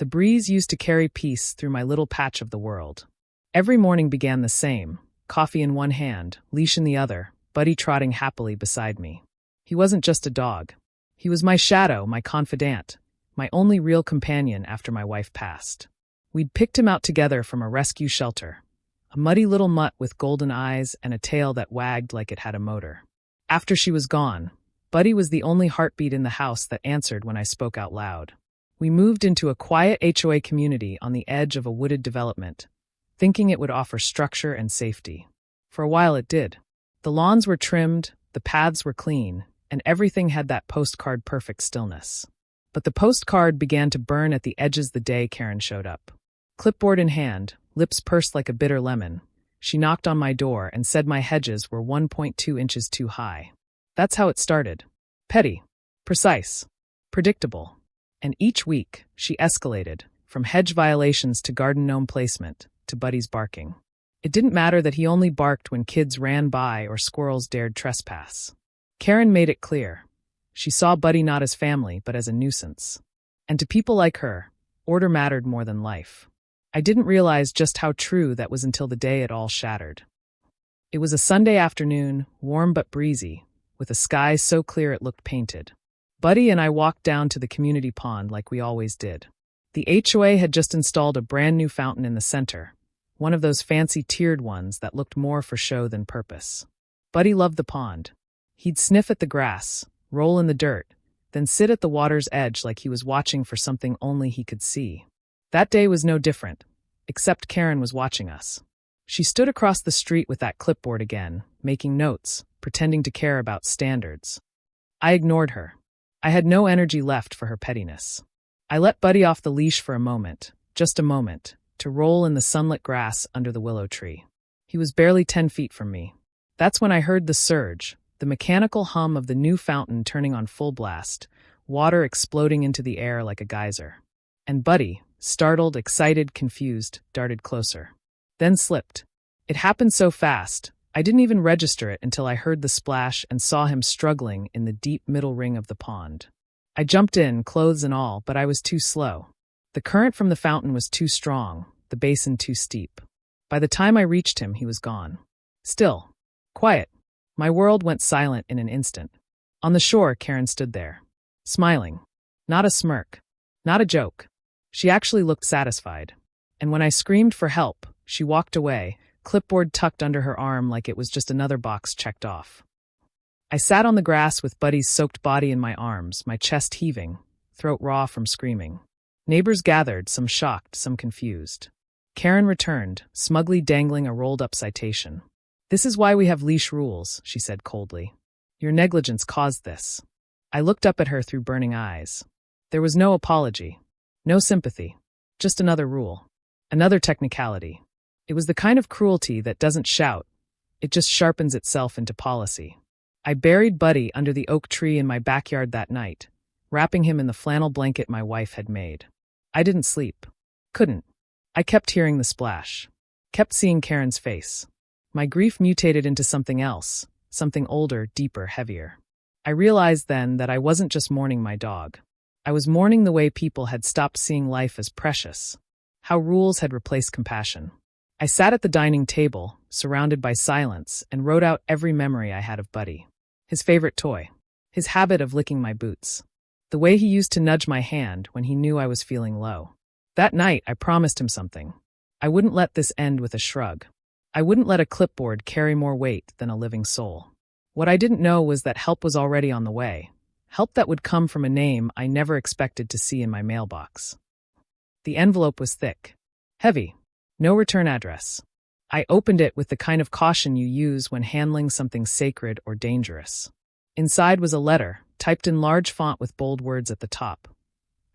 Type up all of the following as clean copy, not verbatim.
The breeze used to carry peace through my little patch of the world. Every morning began the same, coffee in one hand, leash in the other, Buddy trotting happily beside me. He wasn't just a dog. He was my shadow, my confidant, my only real companion after my wife passed. We'd picked him out together from a rescue shelter, a muddy little mutt with golden eyes and a tail that wagged like it had a motor. After she was gone, Buddy was the only heartbeat in the house that answered when I spoke out loud. We moved into a quiet HOA community on the edge of a wooded development, thinking it would offer structure and safety. For a while it did. The lawns were trimmed, the paths were clean, and everything had that postcard-perfect stillness. But the postcard began to burn at the edges the day Karen showed up. Clipboard in hand, lips pursed like a bitter lemon, she knocked on my door and said my hedges were 1.2 inches too high. That's how it started. Petty, precise, predictable. And each week, she escalated, from hedge violations to garden gnome placement, to Buddy's barking. It didn't matter that he only barked when kids ran by or squirrels dared trespass. Karen made it clear. She saw Buddy not as family, but as a nuisance. And to people like her, order mattered more than life. I didn't realize just how true that was until the day it all shattered. It was a Sunday afternoon, warm but breezy, with a sky so clear it looked painted. Buddy and I walked down to the community pond like we always did. The HOA had just installed a brand new fountain in the center, one of those fancy tiered ones that looked more for show than purpose. Buddy loved the pond. He'd sniff at the grass, roll in the dirt, then sit at the water's edge like he was watching for something only he could see. That day was no different, except Karen was watching us. She stood across the street with that clipboard again, making notes, pretending to care about standards. I ignored her. I had no energy left for her pettiness. I let Buddy off the leash for a moment, just a moment, to roll in the sunlit grass under the willow tree. He was barely 10 feet from me. That's when I heard the surge, the mechanical hum of the new fountain turning on full blast, water exploding into the air like a geyser. And Buddy, startled, excited, confused, darted closer. Then slipped. It happened so fast, I didn't even register it until I heard the splash and saw him struggling in the deep middle ring of the pond. I jumped in, clothes and all, but I was too slow. The current from the fountain was too strong, the basin too steep. By the time I reached him, he was gone. Still. Quiet. My world went silent in an instant. On the shore, Karen stood there. Smiling. Not a smirk. Not a joke. She actually looked satisfied. And when I screamed for help, she walked away, clipboard tucked under her arm like it was just another box checked off. I sat on the grass with Buddy's soaked body in my arms, my chest heaving, throat raw from screaming. Neighbors gathered, some shocked, some confused. Karen returned, smugly dangling a rolled-up citation. "This is why we have leash rules," she said coldly. "Your negligence caused this." I looked up at her through burning eyes. There was no apology, no sympathy, just another rule, another technicality. It was the kind of cruelty that doesn't shout, it just sharpens itself into policy. I buried Buddy under the oak tree in my backyard that night, wrapping him in the flannel blanket my wife had made. I didn't sleep. Couldn't. I kept hearing the splash. Kept seeing Karen's face. My grief mutated into something else, something older, deeper, heavier. I realized then that I wasn't just mourning my dog. I was mourning the way people had stopped seeing life as precious, how rules had replaced compassion. I sat at the dining table, surrounded by silence, and wrote out every memory I had of Buddy. His favorite toy. His habit of licking my boots. The way he used to nudge my hand when he knew I was feeling low. That night, I promised him something. I wouldn't let this end with a shrug. I wouldn't let a clipboard carry more weight than a living soul. What I didn't know was that help was already on the way. Help that would come from a name I never expected to see in my mailbox. The envelope was thick. Heavy. No return address. I opened it with the kind of caution you use when handling something sacred or dangerous. Inside was a letter, typed in large font with bold words at the top.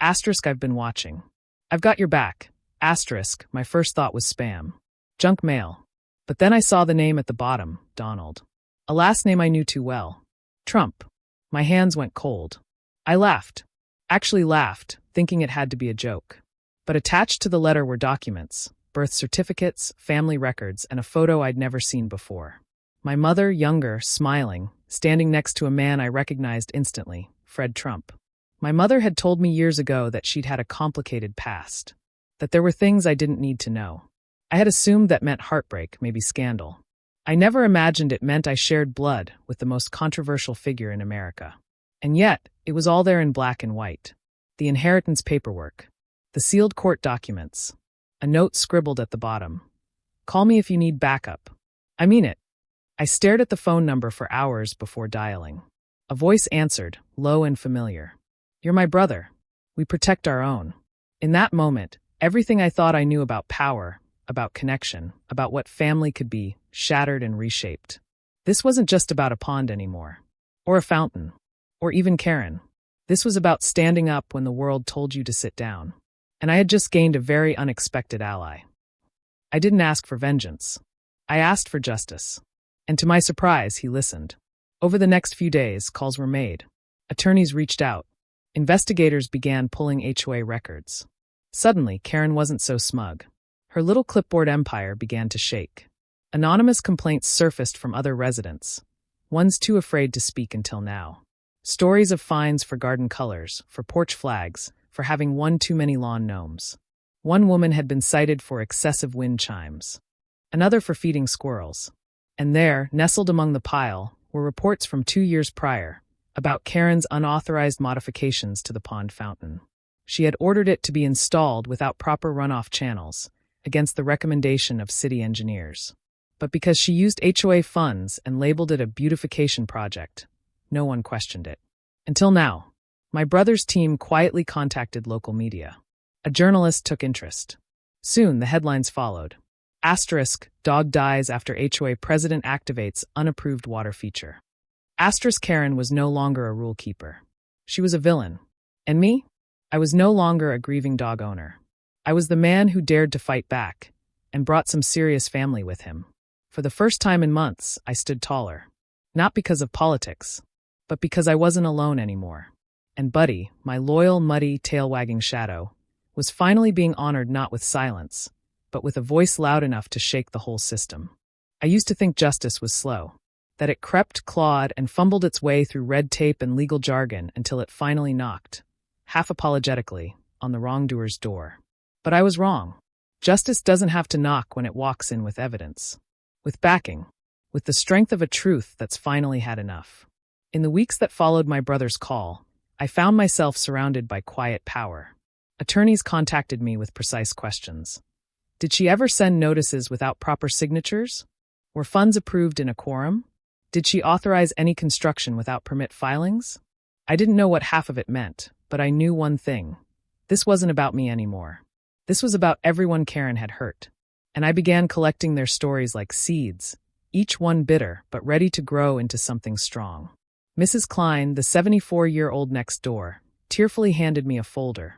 Asterisk, I've been watching. I've got your back. Asterisk, my first thought was spam. Junk mail. But then I saw the name at the bottom, Donald. A last name I knew too well. Trump. My hands went cold. I laughed. Actually laughed, thinking it had to be a joke. But attached to the letter were documents, birth certificates, family records, and a photo I'd never seen before. My mother, younger, smiling, standing next to a man I recognized instantly, Fred Trump. My mother had told me years ago that she'd had a complicated past, that there were things I didn't need to know. I had assumed that meant heartbreak, maybe scandal. I never imagined it meant I shared blood with the most controversial figure in America. And yet, it was all there in black and white. The inheritance paperwork, the sealed court documents, a note scribbled at the bottom. Call me if you need backup. I mean it. I stared at the phone number for hours before dialing. A voice answered, low and familiar. You're my brother. We protect our own. In that moment, everything I thought I knew about power, about connection, about what family could be, shattered and reshaped. This wasn't just about a pond anymore, or a fountain, or even Karen. This was about standing up when the world told you to sit down. And I had just gained a very unexpected ally. I didn't ask for vengeance. I asked for justice. And to my surprise, he listened. Over the next few days, calls were made. Attorneys reached out. Investigators began pulling HOA records. Suddenly, Karen wasn't so smug. Her little clipboard empire began to shake. Anonymous complaints surfaced from other residents, ones too afraid to speak until now. Stories of fines for garden colors, for porch flags, for having one too many lawn gnomes. One woman had been cited for excessive wind chimes. Another for feeding squirrels. And there, nestled among the pile, were reports from 2 years prior about Karen's unauthorized modifications to the pond fountain. She had ordered it to be installed without proper runoff channels, against the recommendation of city engineers. But because she used HOA funds and labeled it a beautification project, no one questioned it. Until now, my brother's team quietly contacted local media. A journalist took interest. Soon, the headlines followed. Asterisk, dog dies after HOA president activates unapproved water feature. Asterisk, Karen was no longer a rule keeper. She was a villain. And me? I was no longer a grieving dog owner. I was the man who dared to fight back, and brought some serious family with him. For the first time in months, I stood taller. Not because of politics, but because I wasn't alone anymore. And Buddy, my loyal, muddy, tail-wagging shadow, was finally being honored not with silence, but with a voice loud enough to shake the whole system. I used to think justice was slow, that it crept, clawed, and fumbled its way through red tape and legal jargon until it finally knocked, half apologetically, on the wrongdoer's door. But I was wrong. Justice doesn't have to knock when it walks in with evidence, with backing, with the strength of a truth that's finally had enough. In the weeks that followed my brother's call, I found myself surrounded by quiet power. Attorneys contacted me with precise questions. Did she ever send notices without proper signatures? Were funds approved in a quorum? Did she authorize any construction without permit filings? I didn't know what half of it meant, but I knew one thing. This wasn't about me anymore. This was about everyone Karen had hurt. And I began collecting their stories like seeds, each one bitter but ready to grow into something strong. Mrs. Klein, the 74-year-old next door, tearfully handed me a folder.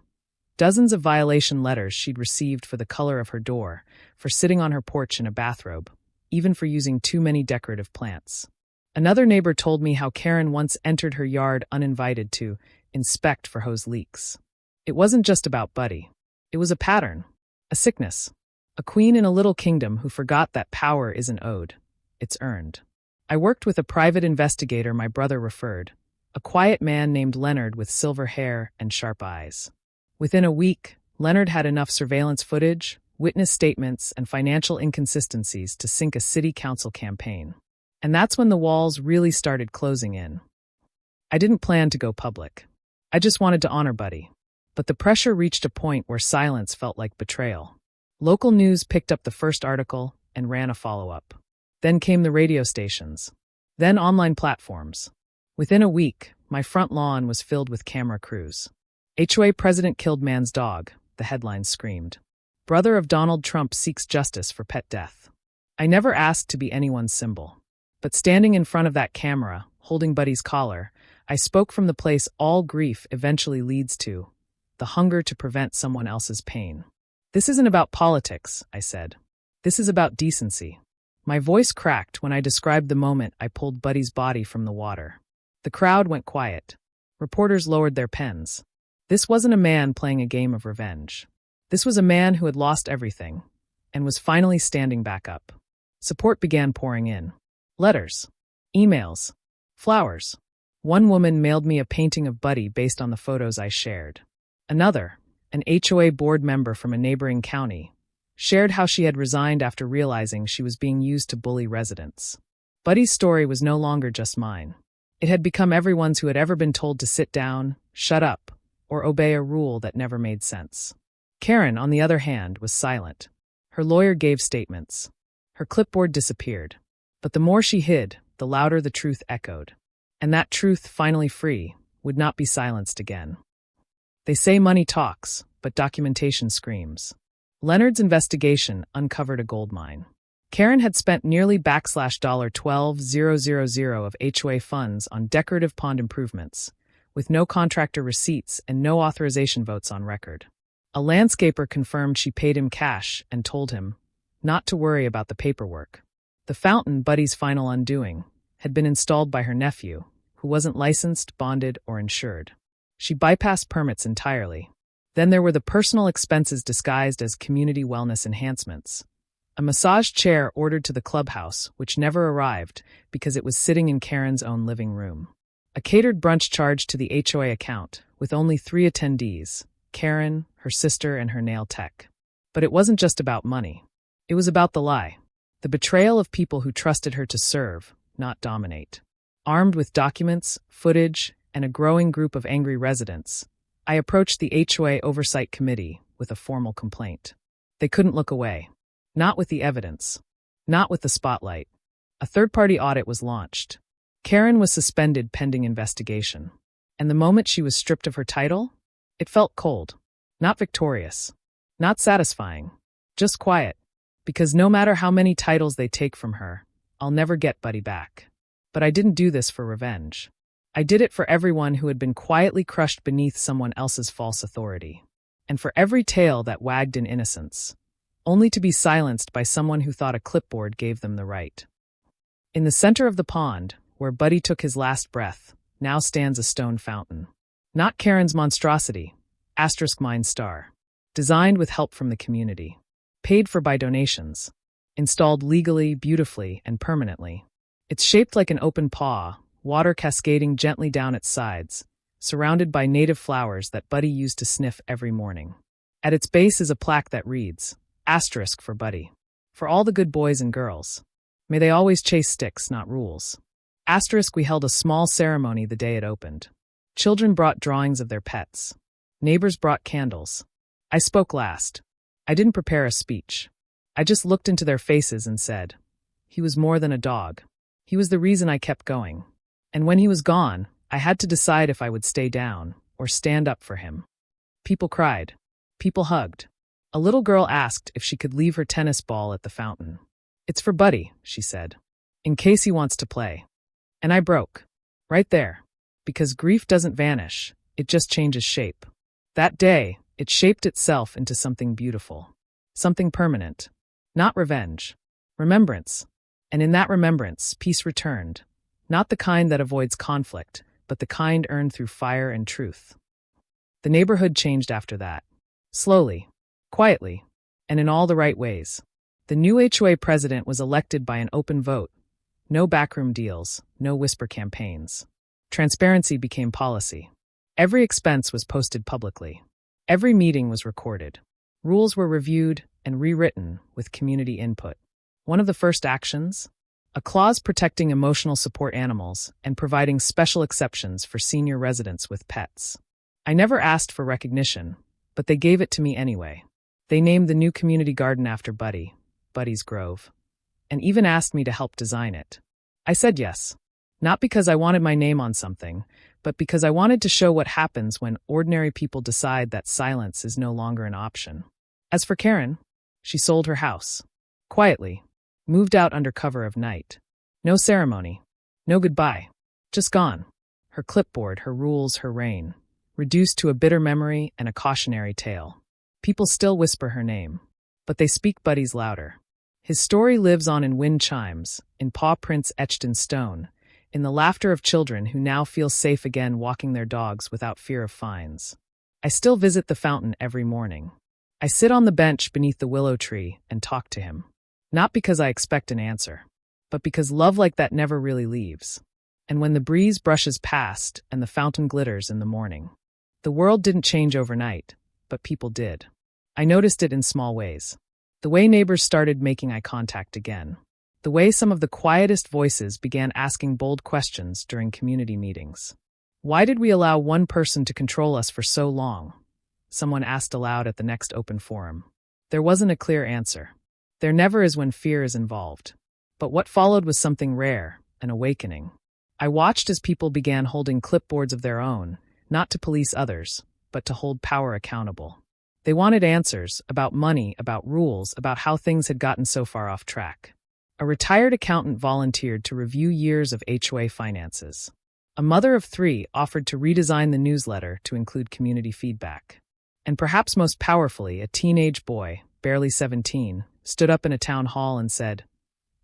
Dozens of violation letters she'd received for the color of her door, for sitting on her porch in a bathrobe, even for using too many decorative plants. Another neighbor told me how Karen once entered her yard uninvited to inspect for hose leaks. It wasn't just about Buddy. It was a pattern, a sickness, a queen in a little kingdom who forgot that power isn't owed, it's earned. I worked with a private investigator my brother referred, a quiet man named Leonard with silver hair and sharp eyes. Within a week, Leonard had enough surveillance footage, witness statements, and financial inconsistencies to sink a city council campaign. And that's when the walls really started closing in. I didn't plan to go public. I just wanted to honor Buddy. But the pressure reached a point where silence felt like betrayal. Local news picked up the first article and ran a follow-up. Then came the radio stations. Then online platforms. Within a week, my front lawn was filled with camera crews. HOA president killed man's dog, the headlines screamed. Brother of Donald Trump seeks justice for pet death. I never asked to be anyone's symbol. But standing in front of that camera, holding Buddy's collar, I spoke from the place all grief eventually leads to, the hunger to prevent someone else's pain. This isn't about politics, I said. This is about decency. My voice cracked when I described the moment I pulled Buddy's body from the water. The crowd went quiet. Reporters lowered their pens. This wasn't a man playing a game of revenge. This was a man who had lost everything and was finally standing back up. Support began pouring in. Letters, emails, flowers. One woman mailed me a painting of Buddy based on the photos I shared. Another, an HOA board member from a neighboring county, shared how she had resigned after realizing she was being used to bully residents. Buddy's story was no longer just mine. It had become everyone's who had ever been told to sit down, shut up, or obey a rule that never made sense. Karen, on the other hand, was silent. Her lawyer gave statements. Her clipboard disappeared. But the more she hid, the louder the truth echoed. And that truth, finally free, would not be silenced again. They say money talks, but documentation screams. Leonard's investigation uncovered a goldmine. Karen had spent nearly $12,000 of HOA funds on decorative pond improvements, with no contractor receipts and no authorization votes on record. A landscaper confirmed she paid him cash and told him not to worry about the paperwork. The fountain, Buddy's final undoing, had been installed by her nephew, who wasn't licensed, bonded, or insured. She bypassed permits entirely. Then there were the personal expenses disguised as community wellness enhancements. A massage chair ordered to the clubhouse, which never arrived because it was sitting in Karen's own living room. A catered brunch charged to the HOA account, with only 3 attendees, Karen, her sister, and her nail tech. But it wasn't just about money. It was about the lie. The betrayal of people who trusted her to serve, not dominate. Armed with documents, footage, and a growing group of angry residents, I approached the HOA Oversight Committee with a formal complaint. They couldn't look away. Not with the evidence. Not with the spotlight. A third-party audit was launched. Karen was suspended pending investigation. And the moment she was stripped of her title, it felt cold. Not victorious. Not satisfying. Just quiet. Because no matter how many titles they take from her, I'll never get Buddy back. But I didn't do this for revenge. I did it for everyone who had been quietly crushed beneath someone else's false authority. And for every tale that wagged in innocence, only to be silenced by someone who thought a clipboard gave them the right. In the center of the pond, where Buddy took his last breath, now stands a stone fountain. Not Karen's monstrosity, *mine star. Designed with help from the community. Paid for by donations. Installed legally, beautifully, and permanently. It's shaped like an open paw, water cascading gently down its sides, surrounded by native flowers that Buddy used to sniff every morning. At its base is a plaque that reads, * for Buddy. For all the good boys and girls. May they always chase sticks, not rules. * we held a small ceremony the day it opened. Children brought drawings of their pets. Neighbors brought candles. I spoke last. I didn't prepare a speech. I just looked into their faces and said, he was more than a dog. He was the reason I kept going. And when he was gone, I had to decide if I would stay down or stand up for him. People cried. People hugged. A little girl asked if she could leave her tennis ball at the fountain. It's for Buddy, she said, in case he wants to play. And I broke. Right there. Because grief doesn't vanish, it just changes shape. That day, it shaped itself into something beautiful. Something permanent. Not revenge. Remembrance. And in that remembrance, peace returned. Not the kind that avoids conflict, but the kind earned through fire and truth. The neighborhood changed after that. Slowly. Quietly. And in all the right ways. The new HOA president was elected by an open vote. No backroom deals, no whisper campaigns. Transparency became policy. Every expense was posted publicly. Every meeting was recorded. Rules were reviewed and rewritten with community input. One of the first actions? A clause protecting emotional support animals and providing special exceptions for senior residents with pets. I never asked for recognition, but they gave it to me anyway. They named the new community garden after Buddy, Buddy's Grove, and even asked me to help design it. I said yes. Not because I wanted my name on something, but because I wanted to show what happens when ordinary people decide that silence is no longer an option. As for Karen, she sold her house. Quietly. Moved out under cover of night. No ceremony. No goodbye. Just gone. Her clipboard, her rules, her reign. Reduced to a bitter memory and a cautionary tale. People still whisper her name. But they speak Buddy's louder. His story lives on in wind chimes, in paw prints etched in stone, in the laughter of children who now feel safe again walking their dogs without fear of fines. I still visit the fountain every morning. I sit on the bench beneath the willow tree and talk to him. Not because I expect an answer, but because love like that never really leaves. And when the breeze brushes past and the fountain glitters in the morning. The world didn't change overnight, but people did. I noticed it in small ways. The way neighbors started making eye contact again. The way some of the quietest voices began asking bold questions during community meetings. Why did we allow one person to control us for so long? Someone asked aloud at the next open forum. There wasn't a clear answer. There never is when fear is involved. But what followed was something rare, an awakening. I watched as people began holding clipboards of their own, not to police others, but to hold power accountable. They wanted answers about money, about rules, about how things had gotten so far off track. A retired accountant volunteered to review years of HOA finances. A mother of 3 offered to redesign the newsletter to include community feedback. And perhaps most powerfully, a teenage boy, barely 17, stood up in a town hall and said,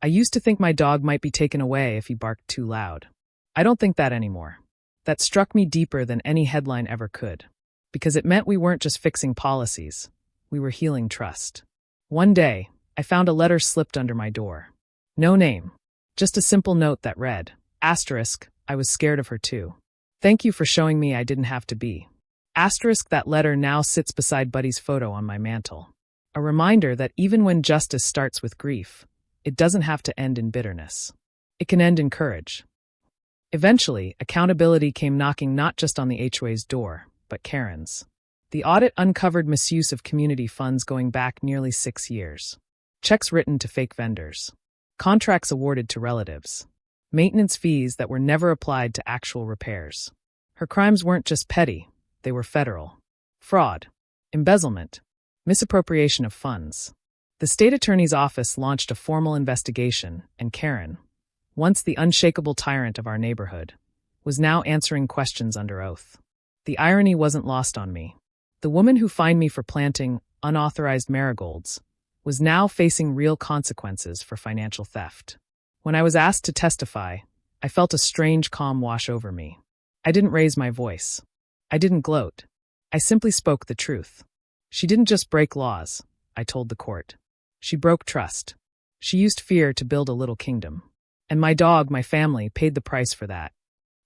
"I used to think my dog might be taken away if he barked too loud. I don't think that anymore." That struck me deeper than any headline ever could, because it meant we weren't just fixing policies, we were healing trust. One day, I found a letter slipped under my door. No name, just a simple note that read, asterisk, I was scared of her too. Thank you for showing me I didn't have to be. Asterisk, that letter now sits beside Buddy's photo on my mantle. A reminder that even when justice starts with grief, it doesn't have to end in bitterness. It can end in courage. Eventually, accountability came knocking not just on the HOA's door, but Karen's. The audit uncovered misuse of community funds going back nearly 6 years. Checks written to fake vendors. Contracts awarded to relatives. Maintenance fees that were never applied to actual repairs. Her crimes weren't just petty, they were federal. Fraud, embezzlement, misappropriation of funds. The state attorney's office launched a formal investigation, and Karen, once the unshakable tyrant of our neighborhood, was now answering questions under oath. The irony wasn't lost on me. The woman who fined me for planting unauthorized marigolds was now facing real consequences for financial theft. When I was asked to testify, I felt a strange calm wash over me. I didn't raise my voice. I didn't gloat. I simply spoke the truth. She didn't just break laws, I told the court. She broke trust. She used fear to build a little kingdom. And my dog, my family, paid the price for that.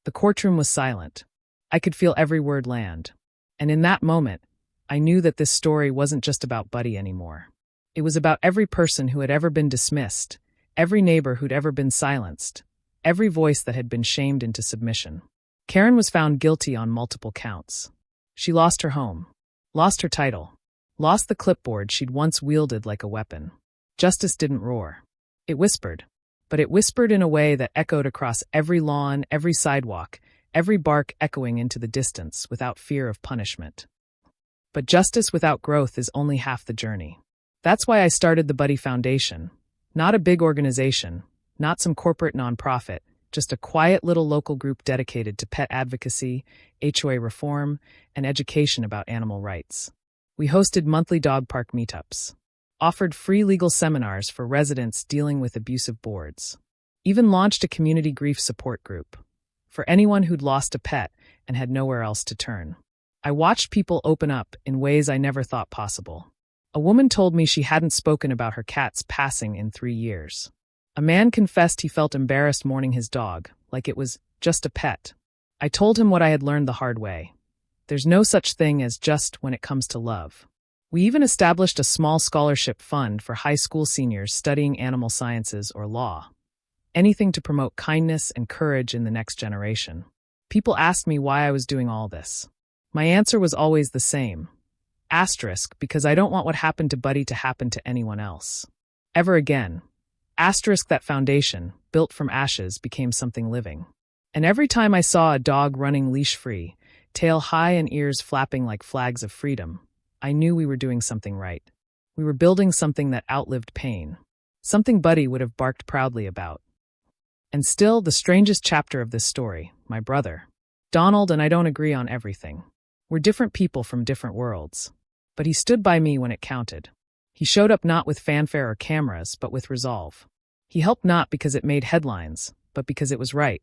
The courtroom was silent. I could feel every word land. And in that moment, I knew that this story wasn't just about Buddy anymore. It was about every person who had ever been dismissed, every neighbor who'd ever been silenced, every voice that had been shamed into submission. Karen was found guilty on multiple counts. She lost her home, lost her title, lost the clipboard she'd once wielded like a weapon. Justice didn't roar. It whispered. But it whispered in a way that echoed across every lawn, every sidewalk, every bark echoing into the distance without fear of punishment. But justice without growth is only half the journey. That's why I started the Buddy Foundation. Not a big organization, not some corporate nonprofit, just a quiet little local group dedicated to pet advocacy, HOA reform, and education about animal rights. We hosted monthly dog park meetups, offered free legal seminars for residents dealing with abusive boards, even launched a community grief support group for anyone who'd lost a pet and had nowhere else to turn. I watched people open up in ways I never thought possible. A woman told me she hadn't spoken about her cat's passing in 3 years. A man confessed he felt embarrassed mourning his dog, like it was just a pet. I told him what I had learned the hard way. There's no such thing as just when it comes to love. We even established a small scholarship fund for high school seniors studying animal sciences or law. Anything to promote kindness and courage in the next generation. People asked me why I was doing all this. My answer was always the same. Asterisk, because I don't want what happened to Buddy to happen to anyone else. Ever again. Asterisk, that foundation, built from ashes, became something living. And every time I saw a dog running leash-free, tail high and ears flapping like flags of freedom, I knew we were doing something right. We were building something that outlived pain. Something Buddy would have barked proudly about. And still, the strangest chapter of this story, my brother. Donald and I don't agree on everything. We're different people from different worlds. But he stood by me when it counted. He showed up not with fanfare or cameras, but with resolve. He helped not because it made headlines, but because it was right.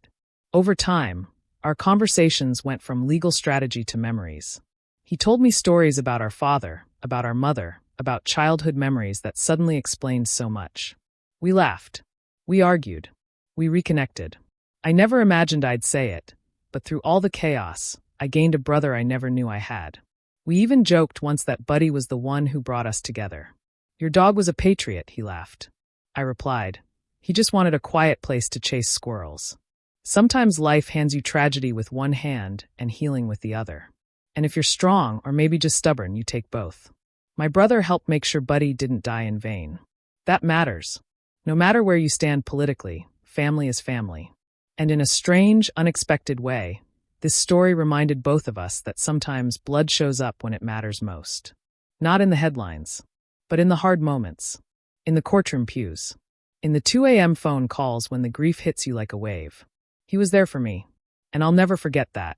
Over time, our conversations went from legal strategy to memories. He told me stories about our father, about our mother, about childhood memories that suddenly explained so much. We laughed. We argued. We reconnected. I never imagined I'd say it, but through all the chaos, I gained a brother I never knew I had. We even joked once that Buddy was the one who brought us together. Your dog was a patriot, he laughed. I replied, he just wanted a quiet place to chase squirrels. Sometimes life hands you tragedy with one hand and healing with the other. And if you're strong or maybe just stubborn, you take both. My brother helped make sure Buddy didn't die in vain. That matters. No matter where you stand politically, family is family. And in a strange, unexpected way, this story reminded both of us that sometimes blood shows up when it matters most. Not in the headlines, but in the hard moments. In the courtroom pews. In the 2 a.m. phone calls when the grief hits you like a wave. He was there for me, and I'll never forget that.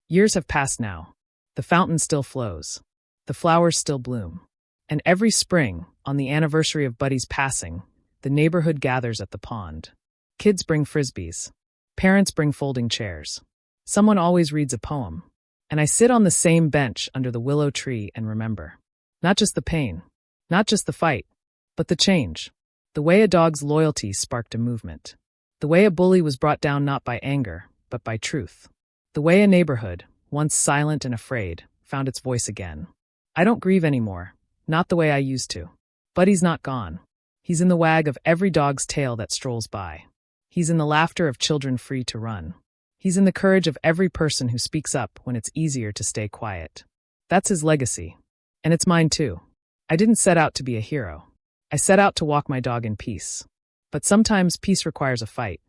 Years have passed now. The fountain still flows. The flowers still bloom. And every spring, on the anniversary of Buddy's passing, the neighborhood gathers at the pond. Kids bring frisbees. Parents bring folding chairs. Someone always reads a poem. And I sit on the same bench under the willow tree and remember. Not just the pain, not just the fight, but the change. The way a dog's loyalty sparked a movement. The way a bully was brought down not by anger, but by truth. The way a neighborhood, once silent and afraid, found its voice again. I don't grieve anymore, not the way I used to. Buddy's not gone. He's in the wag of every dog's tail that strolls by. He's in the laughter of children free to run. He's in the courage of every person who speaks up when it's easier to stay quiet. That's his legacy. And it's mine too. I didn't set out to be a hero. I set out to walk my dog in peace. But sometimes peace requires a fight.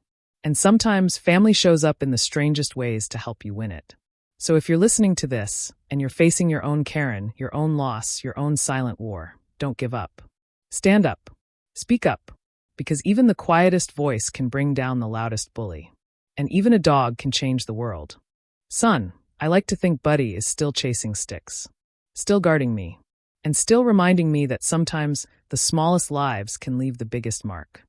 And sometimes family shows up in the strangest ways to help you win it. So if you're listening to this, and you're facing your own Karen, your own loss, your own silent war, don't give up. Stand up. Speak up. Because even the quietest voice can bring down the loudest bully. And even a dog can change the world. Son, I like to think Buddy is still chasing sticks. Still guarding me. And still reminding me that sometimes the smallest lives can leave the biggest mark.